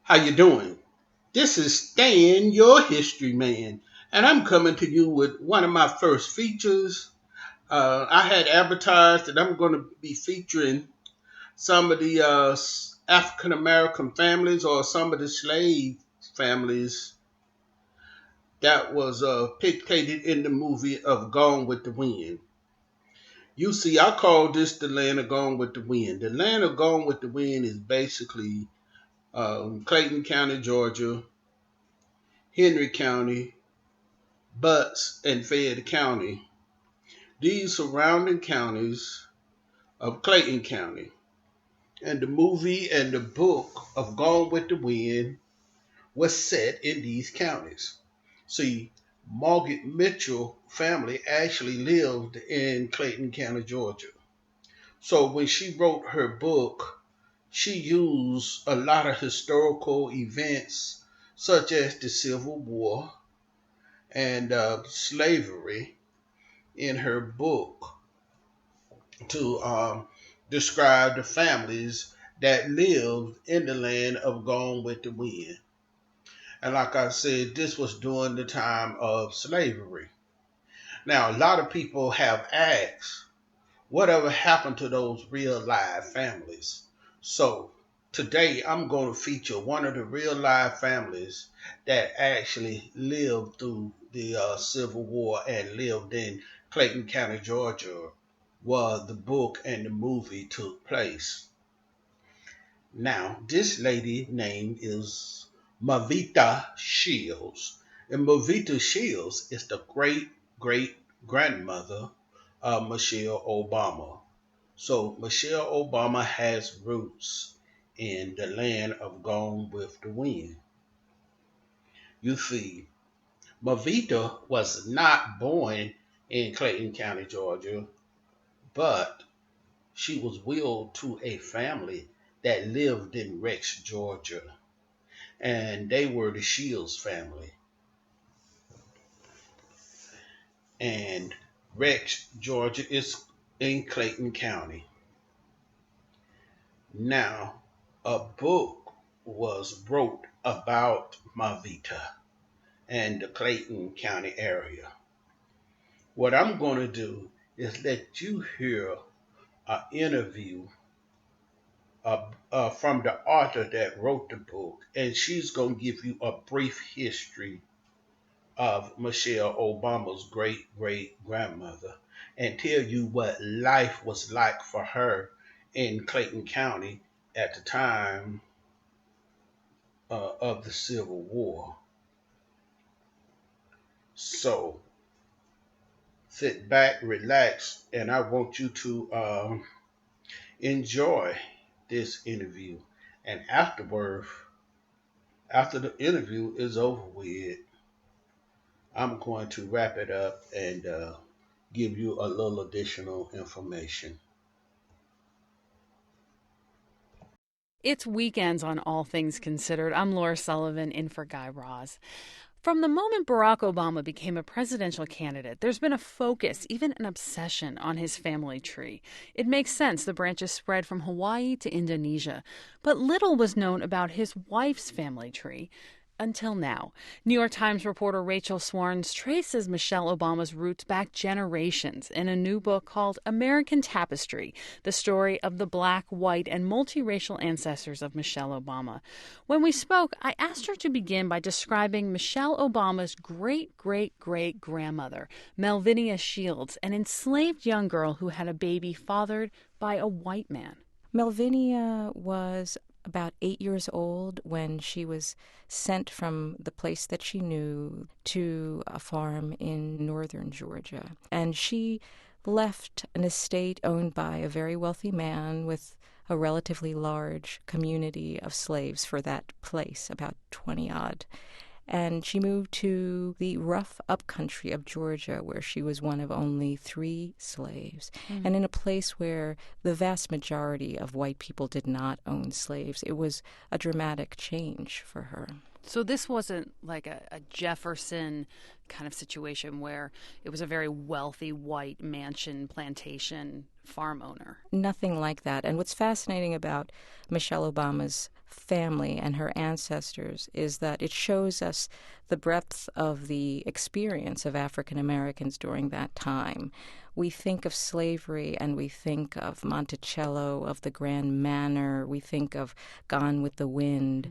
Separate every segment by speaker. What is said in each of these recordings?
Speaker 1: How you doing? This is Stan, your history man, and I'm coming to you with one of my first features. I had advertised that I'm going to be featuring some of the African American families or some of the slave families that was pictured in the movie of Gone with the Wind. You see, I call this the land of Gone with the Wind. The land of Gone with the Wind is basically Clayton County, Georgia, Henry County, Butts, and Fayette County. These surrounding counties of Clayton County. And the movie and the book of Gone with the Wind was set in these counties. See, Margaret Mitchell family actually lived in Clayton County, Georgia. So when she wrote her book, she used a lot of historical events such as the Civil War and slavery in her book to describe the families that lived in the land of Gone with the Wind. And like I said, this was during the time of slavery. Now, a lot of people have asked, whatever happened to those real live families? So, today I'm going to feature one of the real live families that actually lived through the Civil War and lived in Clayton County, Georgia, where the book and the movie took place. Now, this lady name is Melvinia Shields. And Melvinia Shields is the great great grandmother of Michelle Obama. So Michelle Obama has roots in the land of Gone with the Wind. You see, Melvita was not born in Clayton County, Georgia, but she was willed to a family that lived in Rex, Georgia, and they were the Shields family. And Rex, Georgia is in Clayton County. Now, a book was wrote about Mavita and the Clayton County area. What I'm going to do is let you hear an interview from the author that wrote the book, and she's going to give you a brief history of Michelle Obama's great great grandmother and tell you what life was like for her in Clayton County at the time of the Civil War. So sit back, relax, and I want you to enjoy this interview. And afterward, after the interview is over with, I'm going to wrap it up and give you a little additional information.
Speaker 2: It's weekends on All Things Considered. I'm Laura Sullivan in for Guy Raz. From the moment Barack Obama became a presidential candidate, there's been a focus, even an obsession, on his family tree. It makes sense the branches spread from Hawaii to Indonesia. But little was known about his wife's family tree. Until now. New York Times reporter Rachel Swarns traces Michelle Obama's roots back generations in a new book called American Tapestry, the story of the black, white, and multiracial ancestors of Michelle Obama. When we spoke, I asked her to begin by describing Michelle Obama's great grandmother, Melvinia Shields, an enslaved young girl who had a baby fathered by a white man.
Speaker 3: Melvinia was about 8 years old when she was sent from the place that she knew to a farm in northern Georgia. And she left an estate owned by a very wealthy man with a relatively large community of slaves for that place, about 20 odd. And she moved to the rough upcountry of Georgia, where she was one of only 3 slaves, and in a place where the vast majority of white people did not own slaves. It was a dramatic change for her.
Speaker 2: So this wasn't like a Jefferson kind of situation where it was a very wealthy white mansion plantation farm owner.
Speaker 3: Nothing like that. And what's fascinating about Michelle Obama's family and her ancestors is that it shows us the breadth of the experience of African Americans during that time. We think of slavery and we think of Monticello, of the Grand Manor, we think of Gone with the Wind.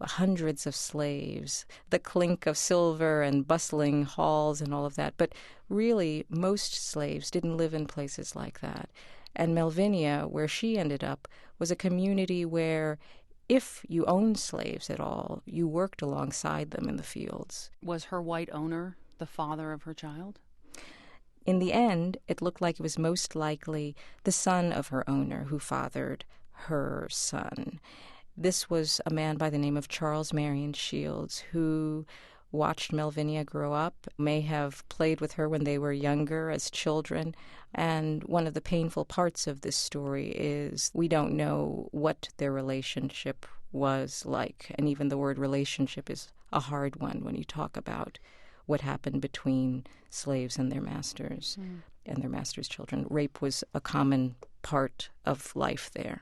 Speaker 3: Hundreds of slaves, the clink of silver and bustling halls and all of that. But really, most slaves didn't live in places like that. And Melvinia, where she ended up, was a community where if you owned slaves at all, you worked alongside them in the fields.
Speaker 2: Was her white owner the father of her child?
Speaker 3: In the end, it looked like it was most likely the son of her owner who fathered her son. This was a man by the name of Charles Marion Shields who watched Melvinia grow up, may have played with her when they were younger as children. And one of the painful parts of this story is we don't know what their relationship was like. And even the word relationship is a hard one when you talk about what happened between slaves and their masters and their masters' children. Rape was a common part of life there.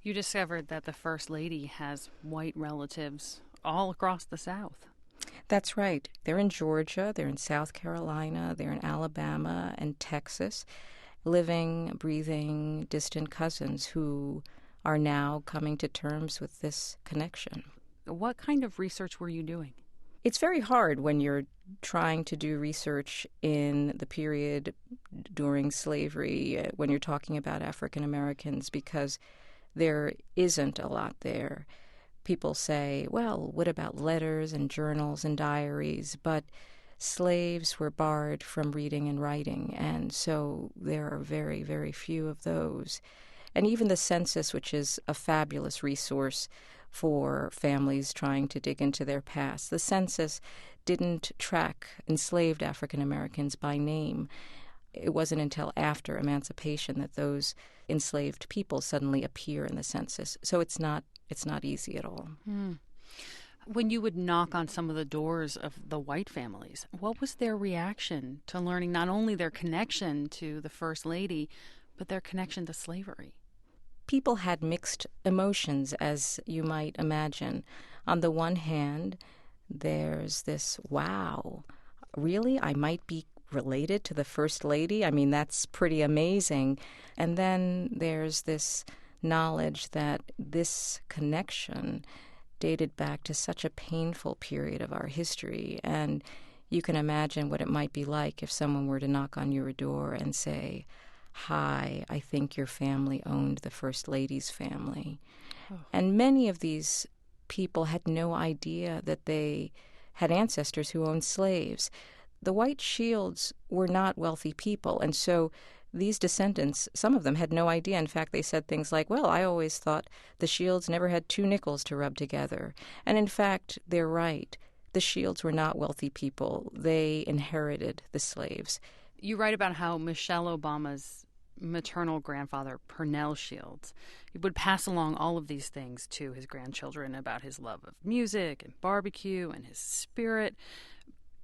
Speaker 2: You discovered that the First Lady has white relatives all across the South.
Speaker 3: That's right. They're in Georgia, they're in South Carolina, they're in Alabama and Texas, living, breathing, distant cousins who are now coming to terms with this connection.
Speaker 2: What kind of research were you doing?
Speaker 3: It's very hard when you're trying to do research in the period during slavery, when you're talking about African Americans, because there isn't a lot there. People say, well, what about letters and journals and diaries? But slaves were barred from reading and writing, and so there are very, very few of those. And even the census, which is a fabulous resource for families trying to dig into their past, the census didn't track enslaved African Americans by name. It wasn't until after emancipation that those enslaved people suddenly appear in the census. So it's not easy at all.
Speaker 2: When you would knock on some of the doors of the white families, what was their reaction to learning not only their connection to the First Lady, but their connection to slavery?
Speaker 3: People had mixed emotions, as you might imagine. On the one hand, there's this, wow, really? I might be related to the First Lady? I mean, that's pretty amazing. And then there's this knowledge that this connection dated back to such a painful period of our history. And you can imagine what it might be like if someone were to knock on your door and say, hi, I think your family owned the First Lady's family. Oh. And many of these people had no idea that they had ancestors who owned slaves. The white Shields were not wealthy people, and so these descendants, some of them had no idea. In fact, they said things like, well, I always thought the Shields never had two nickels to rub together. And in fact, they're right. The Shields were not wealthy people. They inherited the slaves.
Speaker 2: You write about how Michelle Obama's maternal grandfather, Purnell Shields, would pass along all of these things to his grandchildren about his love of music and barbecue and his spirit.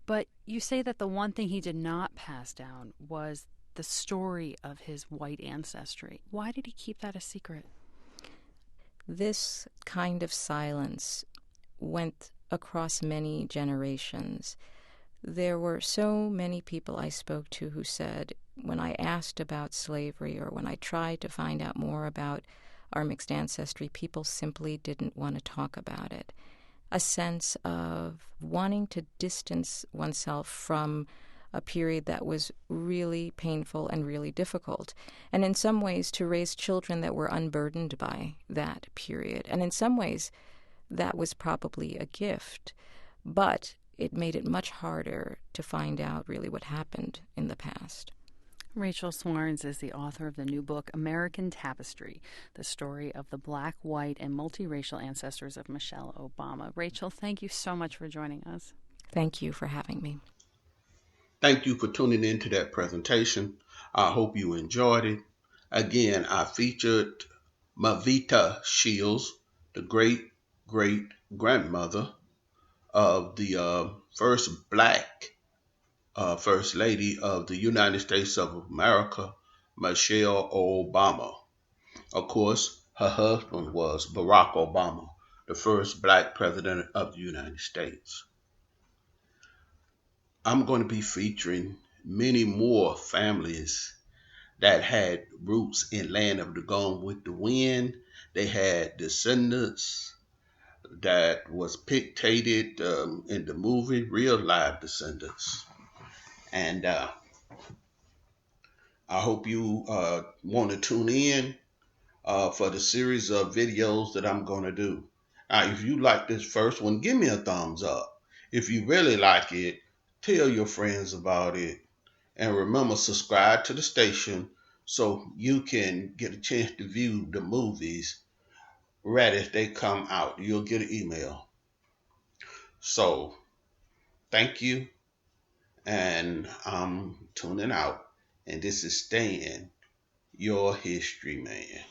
Speaker 2: But you say that the one thing he did not pass down was the story of his white ancestry. Why did he keep that a secret?
Speaker 3: This kind of silence went across many generations. There were so many people I spoke to who said, when I asked about slavery or when I tried to find out more about our mixed ancestry, people simply didn't want to talk about it. A sense of wanting to distance oneself from a period that was really painful and really difficult, and in some ways to raise children that were unburdened by that period. And in some ways, that was probably a gift, but it made it much harder to find out really what happened in the past.
Speaker 2: Rachel Swarns is the author of the new book, American Tapestry, the story of the Black, white, and multiracial ancestors of Michelle Obama. Rachel, thank you so much for joining us.
Speaker 3: Thank you for having me.
Speaker 1: Thank you for tuning in to that presentation. I hope you enjoyed it. Again, I featured Melvinia Shields, the great great grandmother of the first black First Lady of the United States of America, Michelle Obama. Of course, her husband was Barack Obama, the first black president of the United States. I'm going to be featuring many more families that had roots in Land of the Gone with the Wind. They had descendants that was pictated in the movie, real live descendants. And I hope you want to tune in for the series of videos that I'm going to do. If you like this first one, give me a thumbs up. If you really like it, tell your friends about it. And remember, subscribe to the station so you can get a chance to view the movies right as they come out. You'll get an email. So, thank you. And I'm tuning out. And this is Stan, your history man.